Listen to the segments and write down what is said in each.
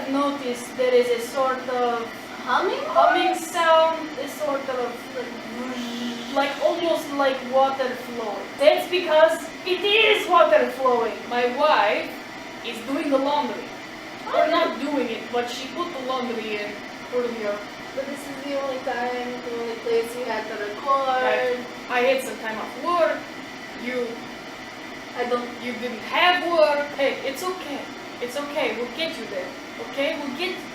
have noticed there is a sort of humming sound, a sort of like almost like water flowing. That's because it is water flowing. My wife is doing the laundry. Or not doing it, but she put the laundry in earlier. But this is the only place you had to record. I had some time off work. You didn't have work. Hey, it's okay. It's okay. We'll get you there. Okay?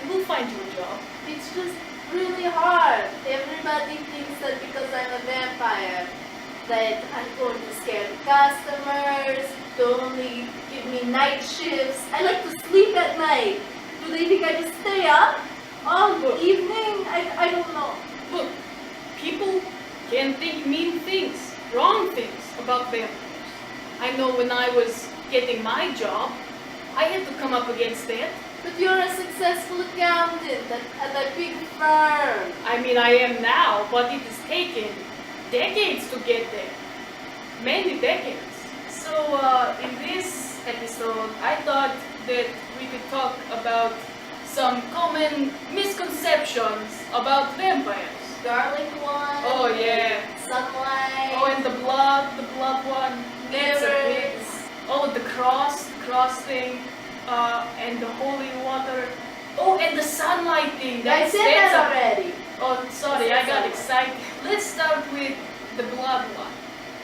We'll find you a job. It's just really hard. Everybody thinks that because I'm a vampire, that I'm going to scare the customers, to only give me night shifts. I like to sleep at night. Do they think I just stay up all evening? I don't know. Look, people can think mean things, wrong things about vampires. I know when I was getting my job, I had to come up against that. But you're a successful accountant at a big firm. I mean, I am now, but it has taken decades to get there. Many decades. So, in this episode, I thought that we could talk about some common misconceptions about vampires. Garlic one. Oh, yeah. Sunlight. Oh, and the blood one. That's a big. Oh, the cross thing. And the holy water. Oh, and the sunlight thing. I said that already. Oh, sorry, I got excited. Let's start with the blood one.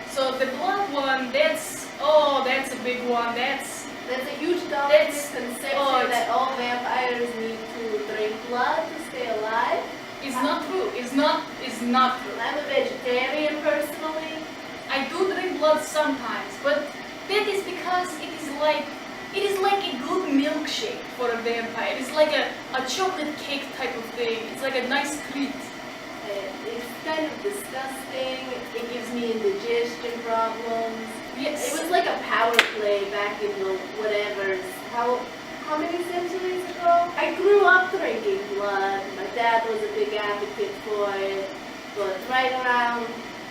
So the blood one, that's a big one. That's a huge misconception that all vampires need to drink blood to stay alive. It's not true. It's not true. I'm a vegetarian personally. I do drink blood sometimes, but that is because it is like a good milkshake for a vampire. It's like a chocolate cake type of thing. It's like a nice treat. It's kind of disgusting. It gives me indigestion problems. Yes. It was like a power play back in the whatevers. How many centuries ago? I grew up drinking blood. My dad was a big advocate for it. But right around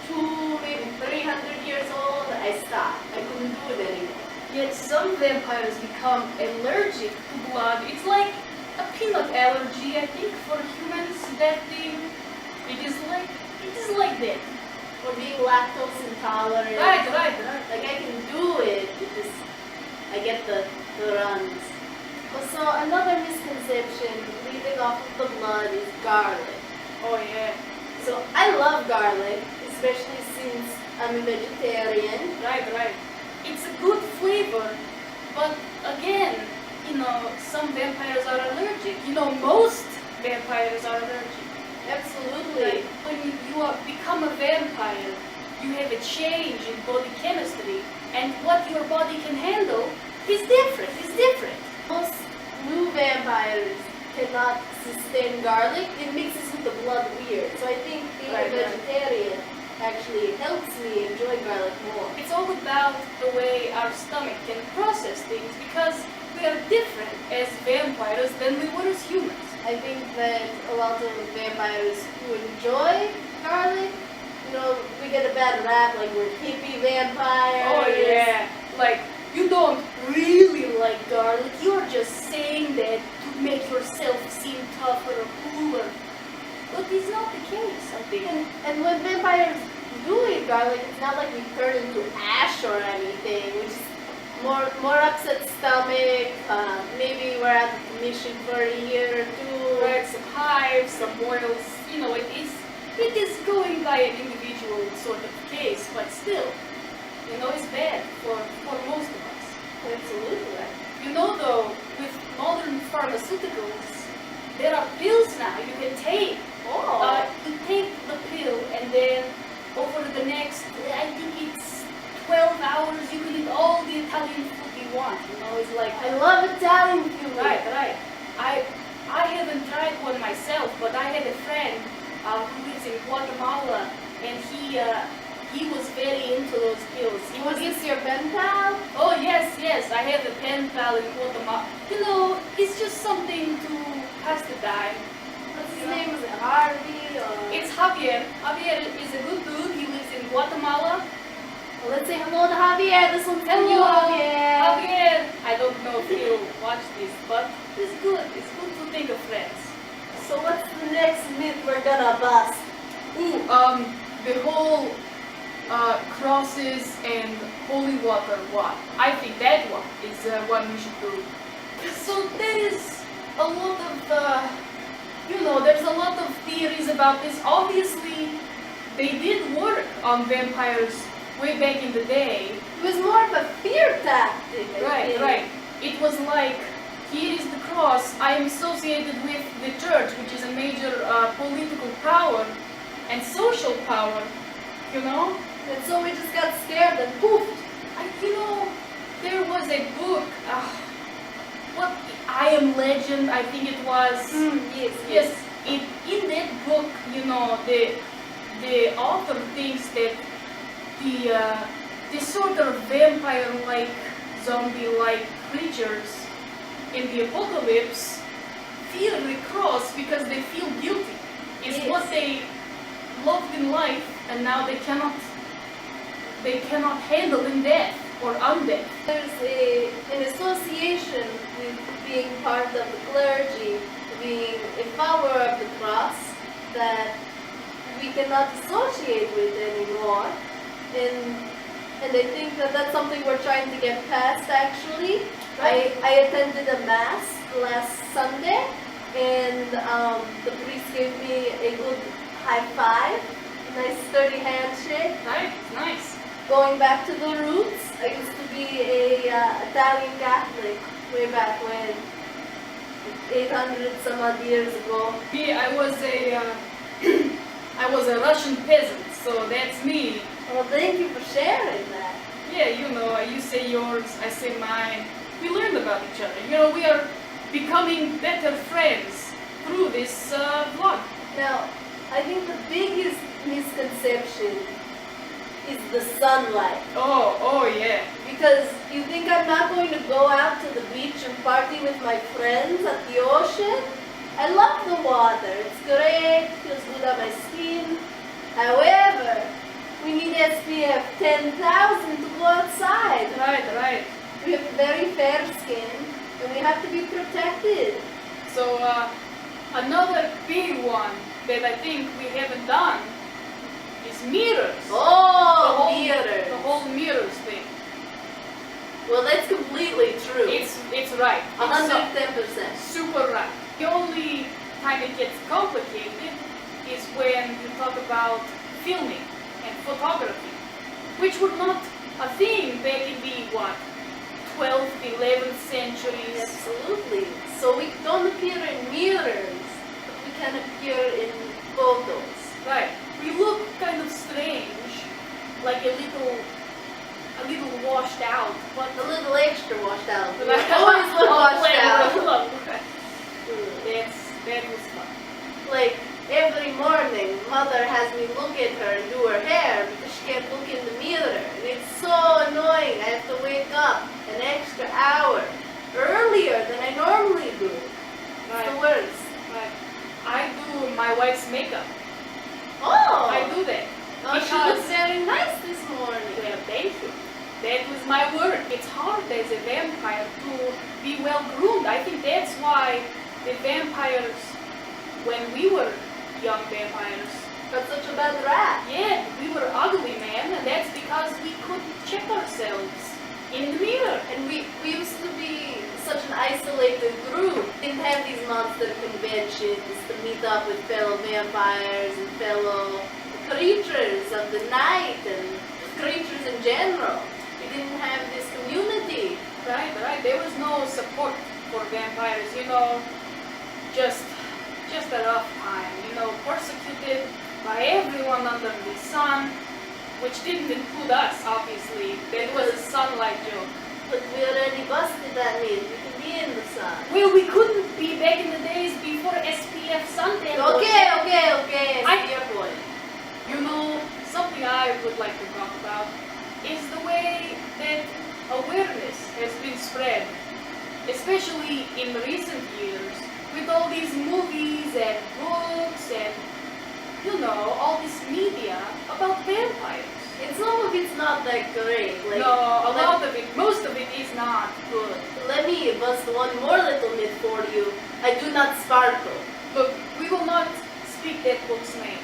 200, maybe 300 years old, I stopped. I couldn't do it anymore. Yet some vampires become allergic to blood. It's like a peanut allergy, I think, for humans. That thing, it is like that. Or being lactose intolerant. Right. Like I can do it, I get the runs. So another misconception leading off of the blood is garlic. Oh yeah. So I love garlic, especially since I'm a vegetarian. Right. It's a good flavor, but again, some vampires are allergic. Most vampires are allergic. Absolutely. When you become a vampire, you have a change in body chemistry, and what your body can handle is different. Most new vampires cannot sustain garlic. It mixes with the blood weird. So I think being a vegetarian actually helps me enjoy garlic more. It's all about the way our stomach can process things, because we are different as vampires than we were as humans. I think that a lot of vampires who enjoy garlic, we get a bad rap, like we're hippie vampires. Oh yeah, like you don't really like garlic, you're just saying that to make yourself seem tougher or cooler. But it's not the case, I think. And when vampires do eat garlic, it's not like we turn into ash or anything. We just more upset stomach. Maybe we're out of commission for a year or two. Right, some hives, some boils. It is going by an individual sort of case, but still, it's bad for most of us. Absolutely. Though, with modern pharmaceuticals, there are pills now you can take. You take the pill, and then over the next, I think it's 12 hours, you can eat all the Italian food you want. It's like, I love Italian food. Right. I haven't tried one myself, but I had a friend who lives in Guatemala, and he was very into those pills. Was this your pen pal? Oh yes, I have a pen pal in Guatemala. It's just something to pass the time. What's his name? Is it Harvey or? It's Javier. Javier is a good dude. He lives in Guatemala. Well, let's say hello to Javier. This one's from you, Javier. Javier. I don't know if he'll watch this, but It's good. It's good to think of friends. So what's the next myth we're gonna bust? Ooh, the whole crosses and holy water one. I think that one is one we should do. So there is a lot of, there's a lot of theories about this. Obviously, they did work on vampires way back in the day. It was more of a fear tactic. I think. Right. It was like, here is the cross. I am associated with the church, which is a major political power and social power, And so we just got scared and poofed. There was a book, what, I Am Legend, I think it was. Yes. In that book, the author thinks that the sort of vampire-like, zombie-like creatures in the apocalypse fear the cross because they feel guilty. It's what they loved in life, and now they cannot handle in death or undeath. There's an association with being part of the clergy, being a follower of the cross, that we cannot associate with anymore. And I think that that's something we're trying to get past, actually. Right. I attended a mass last Sunday, and the priest gave me a good high five, a nice sturdy handshake. Nice. Going back to the roots, I used to be a Italian Catholic way back when, 800 some odd years ago. Yeah, I was a Russian peasant, so that's me. Well, thank you for sharing that. Yeah, you say yours, I say mine. We learned about each other. We are becoming better friends through this vlog. Now, I think the biggest misconception is the sunlight. Oh yeah. Because you think I'm not going to go out to the beach and party with my friends at the ocean? I love the water. It's great, feels good on my skin. However, we need SPF 10,000 to go outside. Right. We have very fair skin, and we have to be protected. So another big one that I think we haven't done is mirrors. Oh, mirrors. The whole mirrors thing. Well, that's completely true. It's right. 110%. Super right. The only time it gets complicated is when you talk about filming and photography, which were not a thing back in the 12th, 11th centuries. Absolutely. So we don't appear in mirrors, but we can appear in photos. Right. We look kind of strange, like a little washed out. But A little extra washed out. We Like- always look washed out. That was fun. Like, every morning, mother has me look at her and do her hair because she can't look in the mirror. And it's so annoying. I have to wake up an extra hour earlier than I normally do. It's the worst. Right. I do my wife's makeup. Oh! I do that. Oh, she Because- looks very nice this morning. Well, thank you. That was my work. It's hard as a vampire to be well groomed. I think that's why the vampires, when we were young vampires, Got such a bad rap. yeah, we were ugly, man, and that's because we couldn't check ourselves in the mirror. And we used to be such an isolated group. Didn't have these monster conventions to meet up with fellow vampires and fellow creatures of the night and creatures in general. We didn't have this community. Right. There was no support for vampires, just a rough time, persecuted by everyone under the sun, which didn't include us, obviously. That was a sunlight joke. But we already busted that myth. We can be in the sun. Well, we couldn't be back in the days before SPF suntan. Okay. I I- see your point. Something I would like to talk about is the way that awareness has been spread, especially in recent years, with all these movies and books and, all this media about vampires. And some of it's not that great. Like, No, a lot of it, most of it is not good. let me bust one more little myth for you. I do not sparkle. Look, we will not speak that book's name,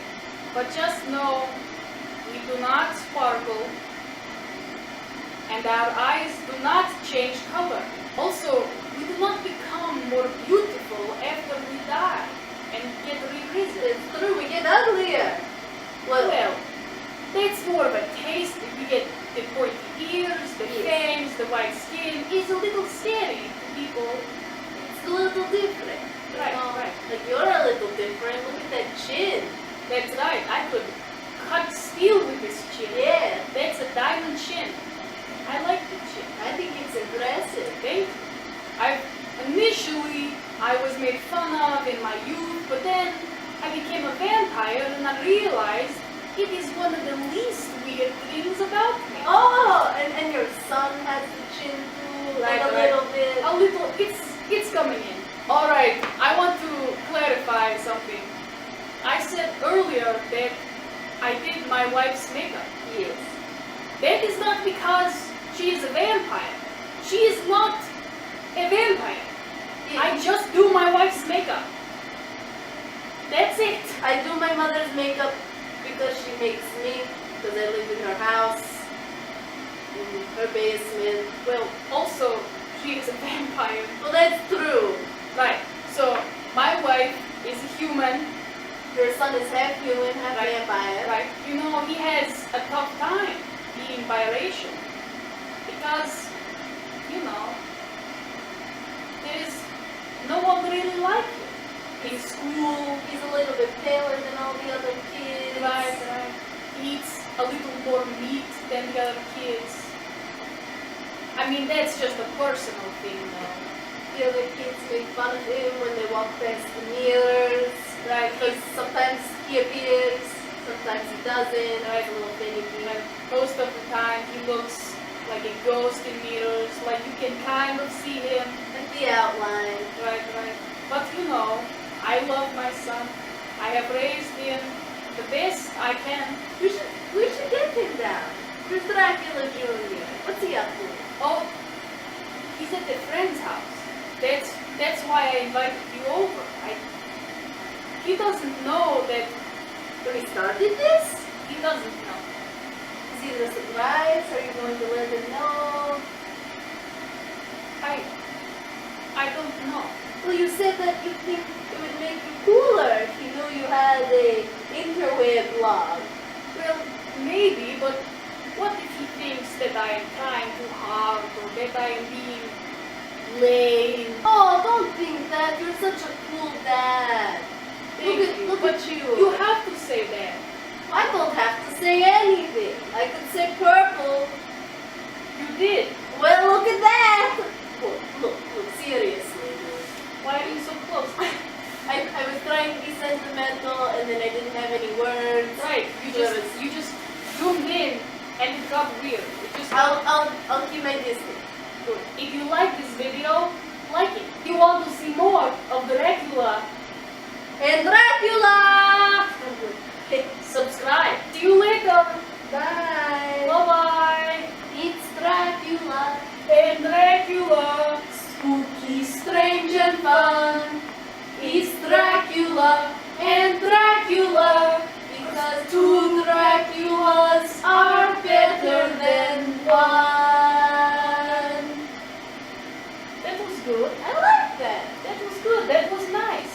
but just know we do not sparkle and our eyes do not change color. Also, we do not become more beautiful after we die and get revisited. It's true, we get uglier. Well, that's more of a taste. We get the pointy ears, the fangs, the white skin. It's a little scary to people. It's a little different. Right, right. Like, you're a little different. Look at that chin. That's right. I could cut steel with this chin. Yeah. That's a diamond chin. I like the chin. I think it's impressive. Thank you. Initially, I was made fun of in my youth, but then I became a vampire and I realized it is one of the least weird things about me. Oh, and your son has the chin too, like a little bit. A little, it's coming in. Alright, I want to clarify something. I said earlier that I did my wife's makeup. Yes. That is not because she is a vampire. She is not a vampire. Yeah. I just do my wife's makeup. That's it. I do my mother's makeup because she makes me, because I live in her house, in her basement. Well, also, she is a vampire. Well, that's true. Right. So, my wife is a human. Your son is half human, half Right. vampire. Right. You know, he has a tough time being biracial. Because, you know, there is no one really like him. In school, He's a little bit paler than all the other kids. right. He eats a little more meat than the other kids. I mean, that's just a personal thing, though. The other kids make fun of him when they walk past the mirrors. Right. Because sometimes he appears, sometimes he doesn't. Right. A little finicky. Like, most of the time, he looks like a ghost in mirrors. Like, you can kind of see him. Like the outline. Right. But, you know, I love my son. I have raised him the best I can. We should get him down. Where's Dracula Jr.? What's he up to? Oh, he's at a friend's house. That's why I invited you over. He doesn't know that. We started this? He doesn't know. Is it a surprise? Are you going to let him know? I don't know. Well, you said that you think it would make you cooler if you knew you had a interweb blog. Well, maybe, but what if he thinks that I am trying too hard or that I am being lame? Oh, don't think that. You're such a cool dad. Look But at you. You have to say that. I don't have to say anything. I could say purple. You did. Well, look at that. Look, seriously, dude. Why are you so close? I was trying to be sentimental and then I didn't have any words. Right. You just zoomed in and it got weird. It just I'll keep my distance. Good. If you like this video, like it. If you want to see more of Dracula And Dracula! subscribe. See you later. Bye! Bye-bye. It's Dracula. And Dracula. Spooky, strange and fun. It's Dracula and Dracula. Because two Draculas are better than one. That was good. I like that. That was good. That was nice.